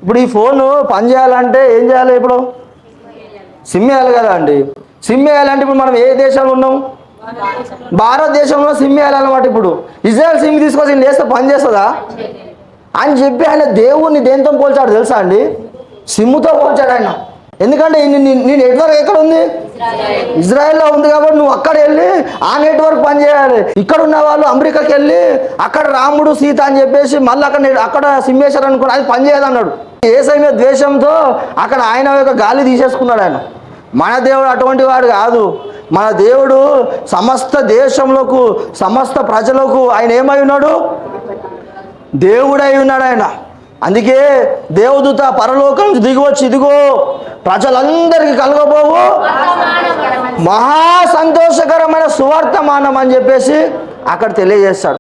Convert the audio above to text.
ఇప్పుడు ఈ ఫోను పని చేయాలంటే ఏం చేయాలి? ఇప్పుడు సిమ్ వేయాలి కదా అండి. సిమ్ వేయాలంటే ఇప్పుడు మనం ఏ దేశంలో ఉన్నాం? భారతదేశంలో సిమ్ వేయాలన్నమాట. ఇప్పుడు ఇజ్రాయెల్ సిమ్ తీసుకొచ్చి నేను వేస్తే పని చేస్తుందా అని చెప్పి ఆయన దేవుణ్ణి దేంతో పోల్చాడు తెలుసా అండి? సిమ్ముతో పోల్చాడు ఆయన. ఎందుకంటే నీ నెట్వర్క్ ఎక్కడ ఉంది? ఇజ్రాయెల్లో ఉంది. కాబట్టి నువ్వు అక్కడ వెళ్ళి ఆ నెట్వర్క్ పనిచేయాలి. ఇక్కడ ఉన్న వాళ్ళు అమెరికాకి వెళ్ళి అక్కడ రాముడు సీత అని చెప్పేసి మళ్ళీ అక్కడ సిమ్ వేశారు అనుకో, అది పనిచేయదన్నాడు. యేసయ్య మీద ద్వేషంతో అక్కడ ఆయన యొక్క గాలి తీసేసుకున్నాడు ఆయన. మన దేవుడు అటువంటి వాడు కాదు. మన దేవుడు సమస్త దేశంలోకు సమస్త ప్రజలకు ఆయన ఏమై ఉన్నాడు? దేవుడై ఉన్నాడు ఆయన. అందుకే దేవదూత పరలోకం నుంచి దిగివచ్చి ఇదిగో ప్రజలందరికీ కలగబోవు మహా సంతోషకరమైన సువర్తమానం అని చెప్పేసి అక్కడ తెలియజేస్తాడు.